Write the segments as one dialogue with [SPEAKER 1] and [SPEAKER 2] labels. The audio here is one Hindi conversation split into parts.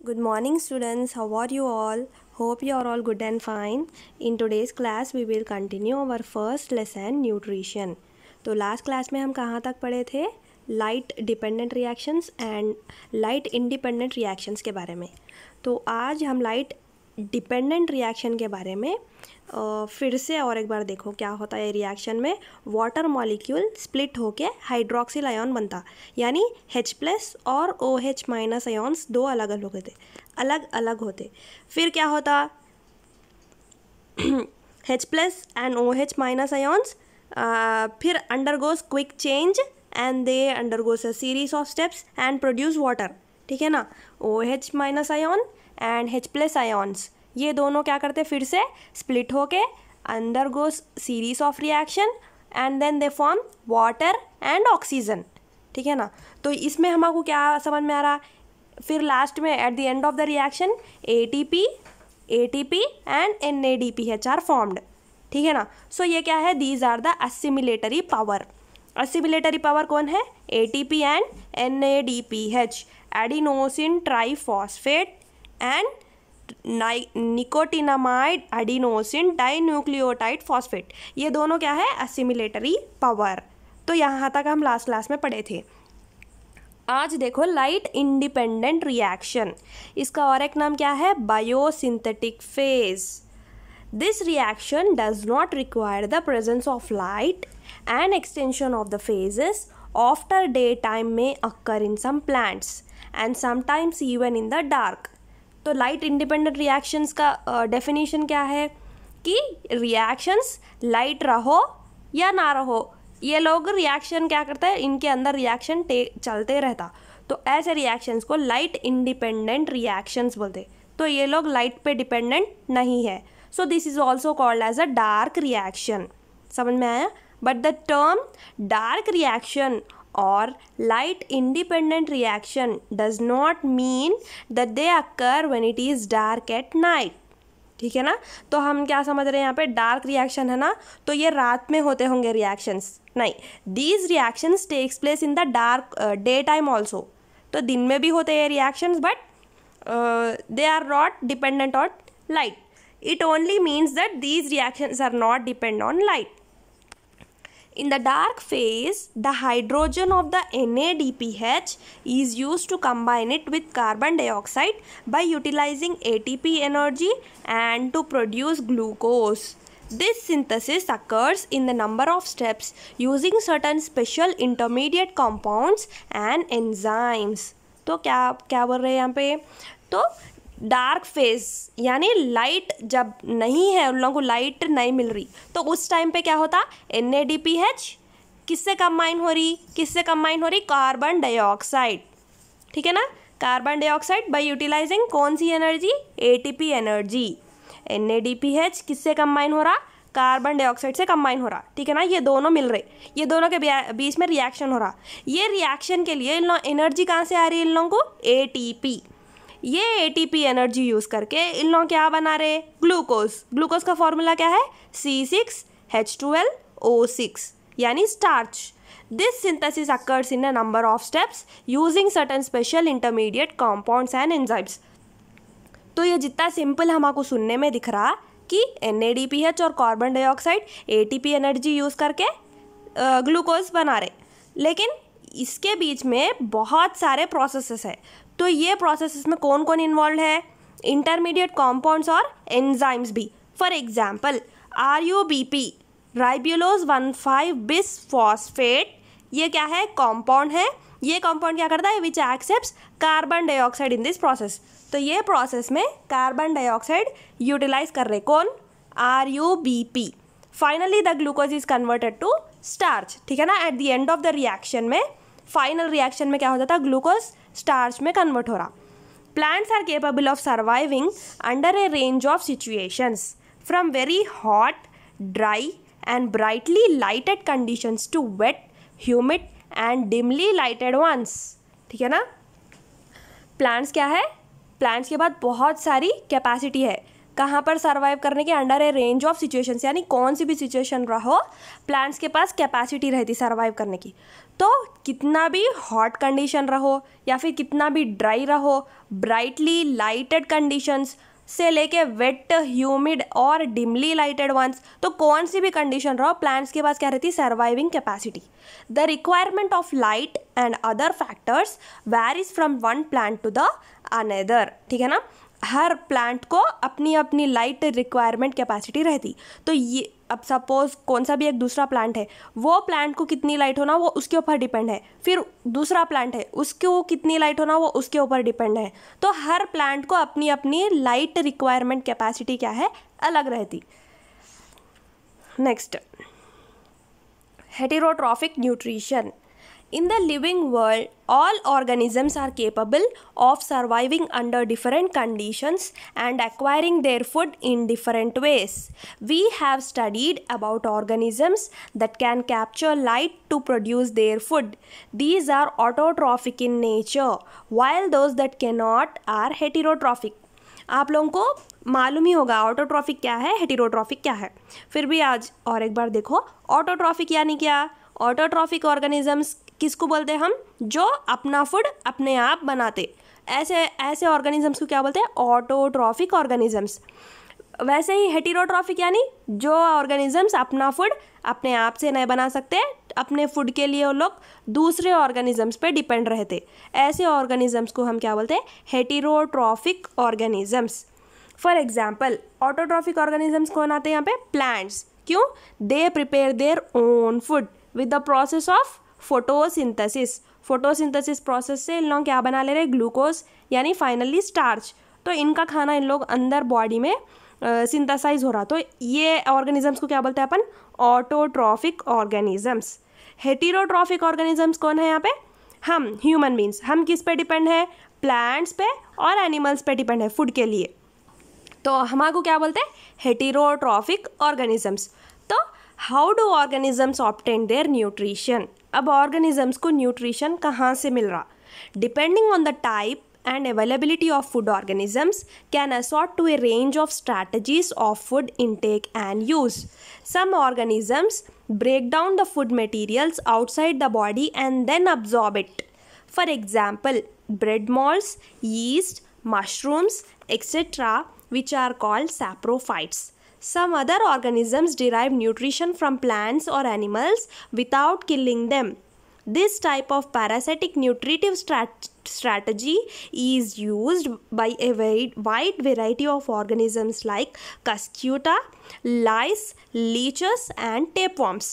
[SPEAKER 1] Good morning students, how are you all? Hope you are all good and fine. In today's class we will continue our first lesson nutrition. तो लास्ट क्लास में हम कहाँ तक पढ़े थे? Light dependent reactions and light independent reactions के बारे में. तो आज हम लाइट डिपेंडेंट रिएक्शन के बारे में फिर से और एक बार देखो क्या होता है रिएक्शन में. वाटर मॉलिक्यूल स्प्लिट होके हाइड्रोक्सिल आयन बनता, यानी H+ और OH- आयन्स दो अलग अलग होते. फिर क्या होता? H+ एंड OH- आयन्स फिर undergoes quick change and they undergoes a series of steps and produce water. ठीक है ना. OH- ion and H+ ions ये दोनों क्या करते फिर से स्प्लिट होके undergoes series of reaction and then they form water and oxygen. ठीक है ना. तो इसमें हमको क्या समझ में आ रहा? फिर लास्ट में at the end of the reaction ATP and NADPH are formed. ठीक है ना. सो ये क्या है? These are the assimilatory power. Assimilatory power कौन है? ATP and NADPH, adenosine triphosphate and nicotinamide adenosine dinucleotide phosphate. ये दोनों क्या है? Assimilatory power. तो यहाँ तक हम लास्ट क्लास में पढ़े थे. आज देखो लाइट इंडिपेंडेंट रिएक्शन, इसका और एक नाम क्या है? Biosynthetic phase. This reaction does not require the presence of light and extension of the phases after daytime may occur in some plants and sometimes even in the dark. तो लाइट इंडिपेंडेंट रिएक्शंस का डेफिनेशन क्या है कि रिएक्शंस लाइट रहो या ना रहो, ये लोग रिएक्शन क्या करते हैं, इनके अंदर रिएक्शन चलते रहता. तो ऐसे रिएक्शंस को लाइट इंडिपेंडेंट रिएक्शंस बोलते. तो ये लोग लाइट पे डिपेंडेंट नहीं है. So this is also called as a dark reaction. समझ में आया? But the term dark reaction or light independent reaction does not mean that they occur when it is dark at night. ठीक है ना. तो हम क्या समझ रहे हैं यहाँ पे? डार्क रिएक्शन है ना, तो ये रात में होते होंगे रिएक्शंस. नहीं, these reactions takes place in the dark day time also. तो दिन में भी होते हैं reactions, but they are not dependent on light. It only means that these reactions are not dependent on light. In the dark phase, the hydrogen of the NADPH is used to combine it with carbon dioxide by utilizing ATP energy and to produce glucose. This synthesis occurs in the number of steps using certain special intermediate compounds and enzymes. तो क्या बोल रहे हैं यहाँ पे? तो डार्क फेज यानी लाइट जब नहीं है, उन लोगों को लाइट नहीं मिल रही, तो उस टाइम पे क्या होता? NADPH किससे कंबाइन हो रही? Carbon dioxide. ठीक है ना. कार्बन डाइऑक्साइड बाय यूटिलाइजिंग कौन सी एनर्जी? ATP energy. NADPH किससे कंबाइन हो रहा? कार्बन डाइऑक्साइड से कंबाइन हो रहा. ठीक है ना. ये दोनों मिल रहे, ये दोनों के बीच में रिएक्शन हो रहा. ये रिएक्शन के लिए इन लोग एनर्जी कहाँ से आ रही है? इन लोगों को ATP. ये ATP एनर्जी यूज़ करके इन लोग क्या बना रहे? ग्लूकोज का फॉर्मूला क्या है? C6H12O6 यानी starch. This synthesis occurs in a number of steps using certain special intermediate compounds and enzymes. तो ये जितना सिंपल हमको सुनने में दिख रहा कि NADPH और carbon dioxide ATP energy use करके ग्लूकोज बना रहे, लेकिन इसके बीच में बहुत सारे प्रोसेसेस है. तो ये प्रोसेसेस में कौन कौन इन्वॉल्व है? इंटरमीडिएट कॉम्पाउंड्स और एंजाइम्स भी. फॉर एग्जाम्पल RUBP, राइब्यूलोज 1,5-bis-फॉस्फेट. ये क्या है? कॉम्पाउंड है. ये कॉम्पाउंड क्या करता है? Which accepts carbon dioxide in this process. तो ये प्रोसेस में कार्बन डाइऑक्साइड यूटिलाइज कर रहे. कौन? RUBP. Finally the glucose is converted to starch. ठीक है ना. At the end of the reaction में, फाइनल रिएक्शन में क्या हो जाता? ग्लूकोज स्टार्च में कन्वर्ट हो रहा. Plants are capable of surviving under a range of situations from very hot, dry and brightly lighted conditions to wet, humid and dimly lighted ones. ठीक है ना. प्लांट्स क्या है? प्लांट्स के बाद बहुत सारी कैपेसिटी है. कहाँ पर सर्वाइव करने के, under a range of situations, यानी कौन सी भी सिचुएशन रहो प्लांट्स के पास कैपेसिटी रहती सर्वाइव करने की। तो कितना भी हॉट कंडीशन रहो या फिर कितना भी ड्राई रहो, ब्राइटली लाइटेड कंडीशंस से लेके वेट, ह्यूमिड और डिमली लाइटेड वंस, तो कौन सी भी कंडीशन रहो प्लांट्स के पास क्या रहती, surviving capacity. The requirement of light and other factors varies from one plant to the another, ठीक है ना। हर प्लांट को अपनी अपनी लाइट रिक्वायरमेंट कैपेसिटी रहती। तो ये अब सपोज कौन सा भी एक दूसरा प्लांट है, वो प्लांट को कितनी लाइट होना वो उसके ऊपर डिपेंड है। फिर दूसरा प्लांट है, उसको कितनी लाइट होना वो उसके ऊपर डिपेंड है। तो हर प्लांट को अपनी अपनी लाइट रिक्वायरमेंट कैपेसिटी क्या है, अलग रहती। Next, heterotrophic nutrition. In the living world, all organisms are capable of surviving under different conditions and acquiring their food in different ways. We have studied about organisms that can capture light to produce their food. These are autotrophic in nature, while those that cannot are heterotrophic. आप लोगों को मालूम ही होगा ऑटोट्रॉफिक क्या है, हेटेरोट्रॉफिक क्या है। फिर भी आज और एक बार देखो, ऑटोट्रॉफिक यानी क्या। ऑटोट्रॉफिक ऑर्गेनिजम्स किसको बोलते हैं हम, जो अपना फूड अपने आप बनाते, ऐसे ऑर्गेनिजम्स को क्या बोलते हैं, ऑटोट्रॉफिक ऑर्गेनिजम्स। वैसे ही हेटेरोट्रॉफिक यानी जो ऑर्गेनिजम्स अपना फूड अपने आप से नहीं बना सकते, अपने फूड के लिए वो लोग दूसरे ऑर्गेनिजम्स पे डिपेंड रहते, ऐसे ऑर्गेनिजम्स को हम क्या बोलते हैं, heterotrophic organisms. For example, autotrophic organisms कौन आते हैं यहाँ पे, प्लांट्स। क्यों, they prepare their own food with the process of photosynthesis. Photosynthesis process से इन लोग क्या बना ले रहे, ग्लूकोज यानी फाइनली स्टार्च। तो इनका खाना इन लोग अंदर बॉडी में सिंथेसाइज हो रहा। तो ये ऑर्गेनिजम्स को क्या बोलते हैं अपन, ऑटोट्रॉफिक ऑर्गेनिजम्स। हेटेरोट्रॉफिक ऑर्गेनिजम्स कौन है यहाँ पे, हम ह्यूमन बींग्स। हम किस पे डिपेंड है, प्लांट्स पे और एनिमल्स पे डिपेंड है फूड के लिए। तो हमारे को क्या बोलते हैं, हेटेरोट्रॉफिक ऑर्गेनिजम्स। तो how do organisms obtain their nutrition. अब ऑर्गेनिजम्स को न्यूट्रिशन कहाँ से मिल रहा, depending on the type and availability of food, organisms can assort to a range of strategies of food intake and use. Some organisms break down the food materials outside the body and then absorb it. For example, bread molds, yeast, mushrooms, etc., which are called saprophytes. Some other organisms derive nutrition from plants or animals without killing them. This type of parasitic nutritive strategy is used by a wide variety of organisms like Cuscuta, lice, leeches and tapeworms.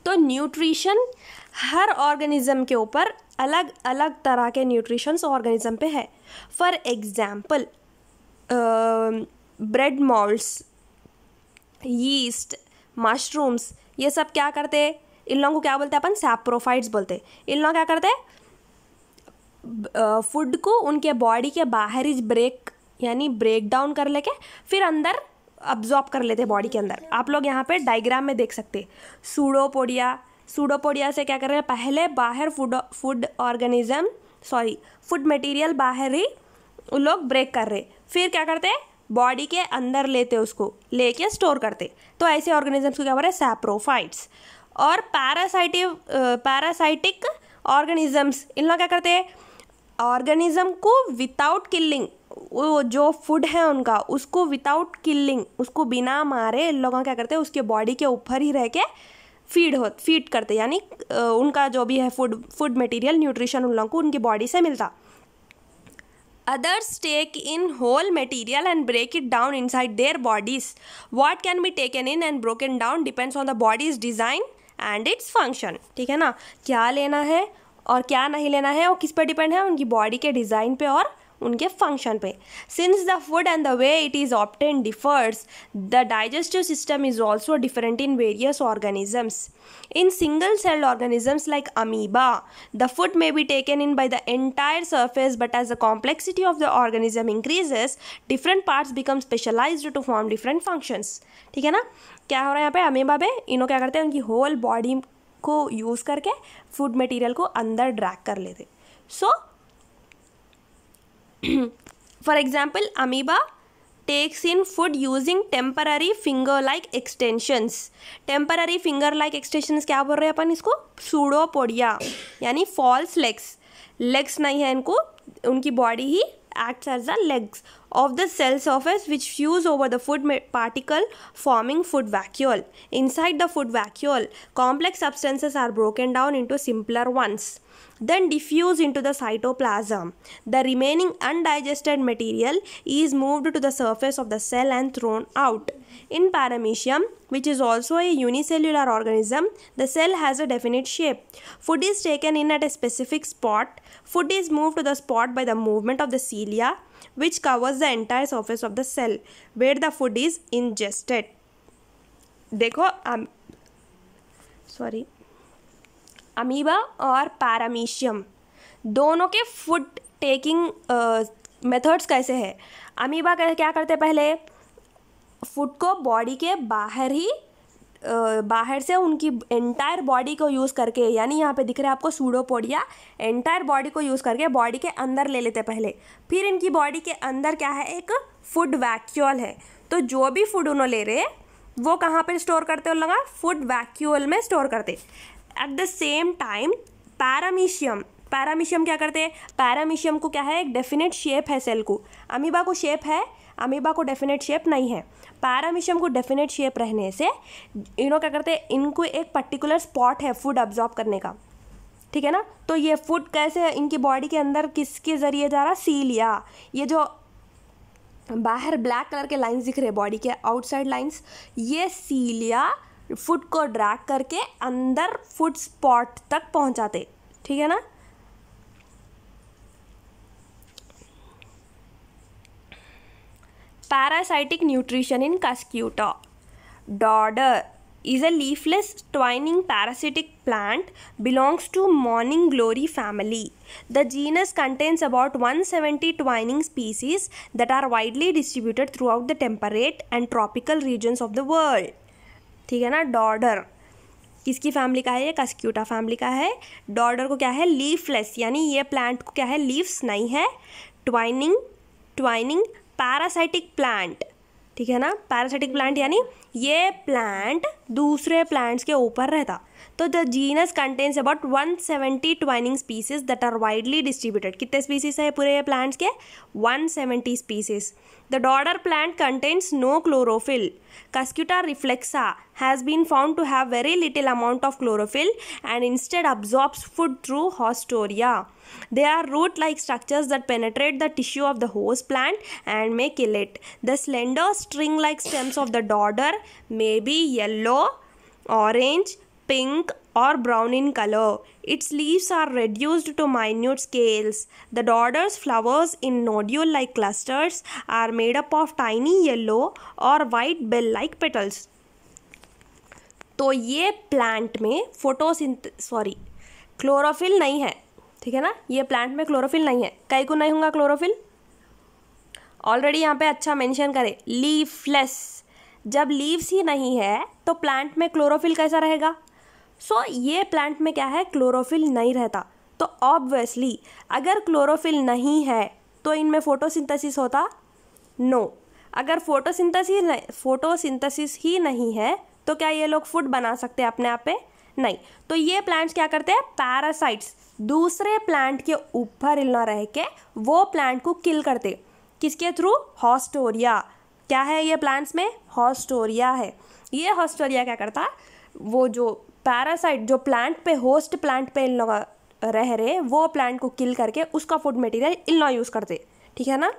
[SPEAKER 1] तो न्यूट्रिशन हर ऑर्गेनिज्म के ऊपर अलग अलग तरह के न्यूट्रिशंस ऑर्गेनिज्म पे है। For example, bread moulds, yeast, mushrooms, ये सब क्या करते हैं, इन लोगों को क्या बोलते हैं अपन, सैप्रोफाइट्स बोलते हैं। इन लोग क्या करते हैं, फूड को उनके बॉडी के बाहर ही ब्रेक डाउन कर लेके फिर अंदर अब्जॉर्ब कर लेते हैं बॉडी के अंदर। आप लोग यहाँ पे डायग्राम में देख सकते हैं, सूडोपोडिया से क्या कर रहे हैं, पहले बाहर फूड मटेरियल बाहर ही उन लोग ब्रेक कर रहे, फिर क्या करते हैं, बॉडी के अंदर लेते, उसको लेके स्टोर करते। तो ऐसे ऑर्गेनिजम्स को क्या बोल रहे हैं, सैप्रोफाइट्स। और पैरासाइटिक ऑर्गेनिजम्स, इन लोग क्या करते हैं, ऑर्गेनिज्म को विदाउट किलिंग, वो जो फूड है उनका उसको विदाउट किलिंग, उसको बिना मारे इन लोग क्या करते हैं, उसके बॉडी के ऊपर ही रह के फीड करते, यानी उनका जो भी है फूड मटेरियल न्यूट्रिशन उन लोगों को उनकी बॉडी से मिलता। Others take in whole material and break it down inside their bodies. What can be taken in and broken down depends on the body's design and its function. ठीक है ना, क्या लेना है और क्या नहीं लेना है वो किस पे डिपेंड है, उनकी बॉडी के डिज़ाइन पे और उनके फंक्शन पे। Since the food and the way it is obtain differs, the digestive system is also different in various organisms. In single-celled organisms like amoeba, the food may be taken in by the entire surface, but as the complexity of the organism increases, different parts become specialized to form different functions. ठीक है ना, क्या हो रहा है यहाँ पे, अमीबा पे इन्हों क्या करते हैं, उनकी होल बॉडी को यूज़ करके फूड मटेरियल को अंदर ड्रैग कर लेते। So for example, amoeba takes in food using temporary finger-like extensions. Temporary finger-like extensions क्या बोल रहे हैं अपन इसको? Pseudopodia, यानी false legs. Legs नहीं है इनको, उनकी body he acts as the legs of the cell surface which fuse over the food particle forming food vacuole. Inside the food vacuole, complex substances are broken down into simpler ones, then diffuse into the cytoplasm. The remaining undigested material is moved to the surface of the cell and thrown out. In paramecium, which is also a unicellular organism, the cell has a definite shape. Food is taken in at a specific spot. Food is moved to the spot by the movement of the cilia, which covers the entire surface of the cell where the food is ingested. देखो अमीबा और पैरामीशियम दोनों के फूड टेकिंग मेथड्स कैसे हैं? अमीबा क्या करते हैं? पहले फूड को बॉडी के बाहर से उनकी एंटायर बॉडी को यूज़ करके, यानी यहाँ पे दिख रहा है आपको सूडोपोडिया, एंटायर बॉडी को यूज़ करके बॉडी के अंदर ले लेते पहले। फिर इनकी बॉडी के अंदर क्या है? एक फूड वैक्यूल है। तो जो भी फूड उन्होंने ले रहे वो कहाँ पर स्टोर करते उन लोग? फूड वैक्यूल में स्टोर करते। At the same time paramecium क्या करते हैं? पैरामीशियम को क्या है? एक डेफिनेट शेप है सेल को। अमीबा को शेप है, अमीबा को डेफिनेट शेप नहीं है। पैरामीशियम को डेफिनेट शेप रहने से इन्हों क्या करते हैं? इनको एक पर्टिकुलर स्पॉट है फूड अब्जॉर्ब करने का, ठीक है ना। तो ये फूड कैसे इनकी बॉडी के अंदर किसके ज़रिए जा रहा? सीलिया। ये जो बाहर ब्लैक कलर के लाइंस दिख रहे हैं बॉडी के आउटसाइड लाइंस, ये सीलिया फूड को ड्रैग करके अंदर फूड स्पॉट तक पहुंचाते, ठीक है ना। Parasitic nutrition in Cuscuta. Dodder is a leafless twining parasitic plant, belongs to morning glory family. The genus contains about 170 twining species that are widely distributed throughout the temperate and tropical regions of the world. ठीक है ना। डॉडर किसकी फैमिली का है? ये कस्क्यूटा फैमिली का है। डॉडर को क्या है? लीफलेस, यानी ये प्लांट को क्या है? लीव्स नहीं है। ट्वाइनिंग पैरासाइटिक प्लांट, ठीक है ना। पैरासाइटिक प्लांट यानी ये प्लांट दूसरे प्लांट्स के ऊपर रहता। तो the genus contains about 170 twining species that are widely distributed. कितने स्पीसीज है पूरे ये प्लांट्स के? 170 species. The dodder plant contains no chlorophyll. Cuscuta reflexa has been found to have very little amount of chlorophyll and instead absorbs food through haustoria. They are root-like structures that penetrate the tissue of the host plant and may kill it. The slender string-like stems of the dodder may be yellow, orange, pink or brown in color. Its leaves are reduced to minute scales. The dodder's flowers in nodule-like clusters are made up of tiny yellow or white bell-like petals. तो ये प्लांट में क्लोरोफिल नहीं है, ठीक है ना। ये प्लांट में क्लोरोफिल नहीं है। कई को नहीं होगा क्लोरोफिल? ऑलरेडी यहाँ पे अच्छा मेंशन करे, लीफलेस। जब लीव्स ही नहीं है तो प्लांट में क्लोरोफिल कैसा रहेगा? ये प्लांट में क्या है? क्लोरोफिल नहीं रहता। तो ऑब्वियसली अगर क्लोरोफिल नहीं है तो इनमें फोटोसिंथेसिस होता? नो। अगर फोटोसिंथेसिस ही नहीं है तो क्या ये लोग फूड बना सकते हैं अपने आप पे? नहीं। तो ये प्लांट्स क्या करते हैं? पैरासाइट्स दूसरे प्लांट के ऊपर इल्ना रह के वो प्लांट को किल करते। किसके थ्रू? हॉस्टोरिया। क्या है ये प्लांट्स में? हॉस्टोरिया है। ये हॉस्टोरिया क्या करता? वो जो पैरासाइट जो प्लांट पे होस्ट प्लांट पे इन लोग रह रहे वो प्लांट को किल करके उसका फूड मटेरियल इन लोग यूज़ करते, ठीक है ना।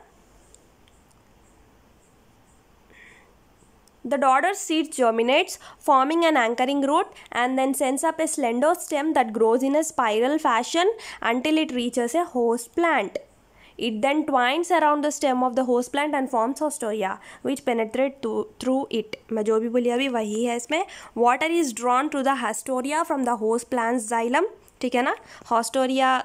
[SPEAKER 1] The dodder seed germinates, forming an anchoring root, and then sends up a slender stem that grows in a spiral fashion until it reaches a host plant. It then twines around the stem of the host plant and forms haustoria, which penetrate through it. मैं जो भी बोली अभी वही है इसमें। Water is drawn to the haustoria from the host plant's xylem, ठीक है ना। हॉस्टोरिया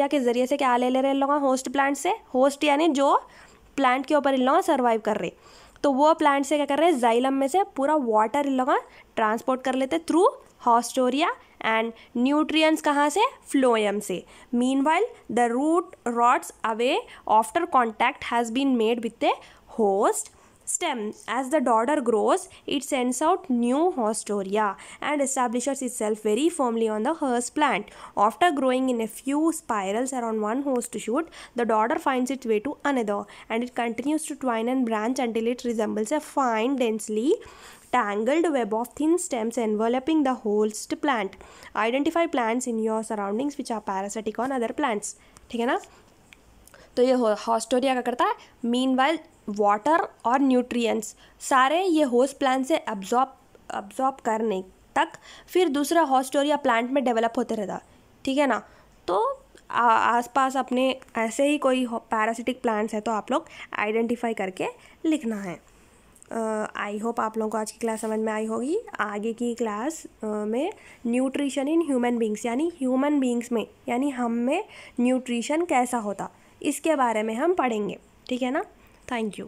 [SPEAKER 1] के ज़रिए से क्या ले रहे हैं लोग? होस्ट प्लांट से। होस्ट यानी जो प्लांट के ऊपर इन लोग सर्वाइव कर रहे, तो वो प्लांट से क्या कर रहे हैं? जाइलम में से पूरा वाटर इन लोग ट्रांसपोर्ट कर लेते थ्रू हॉस्टोरिया एंड न्यूट्रिएंट्स कहाँ से, फ्लोएम से. Meanwhile the root rots away after contact has been made with a host stem. As the daughter grows, it sends out new hostoria and establishes itself very firmly on the host plant. After growing in a few spirals around one host shoot, the daughter finds its way to another, and it continues to twine and branch until it resembles a fine, densely tangled web of thin stems enveloping the host plant. Identify plants in your surroundings which are parasitic on other plants. ठीक है ना. तो ये हॉस्टोरिया क्या करता है, मीनवाइल वाटर और न्यूट्रिएंट्स सारे ये होस्ट प्लांट से अब्जॉर्ब करने तक फिर दूसरा हॉस्टोरिया प्लांट में डेवलप होते रहता. ठीक है ना. तो आसपास अपने ऐसे ही कोई पैरासिटिक प्लांट्स है तो आप लोग आइडेंटिफाई करके लिखना है. आई होप आप लोगों को आज की क्लास समझ में आई होगी. आगे की क्लास में न्यूट्रिशन इन ह्यूमन बींग्स यानी ह्यूमन बींग्स में यानी हम में न्यूट्रिशन कैसा होता इसके बारे में हम पढ़ेंगे. ठीक है ना. Thank you.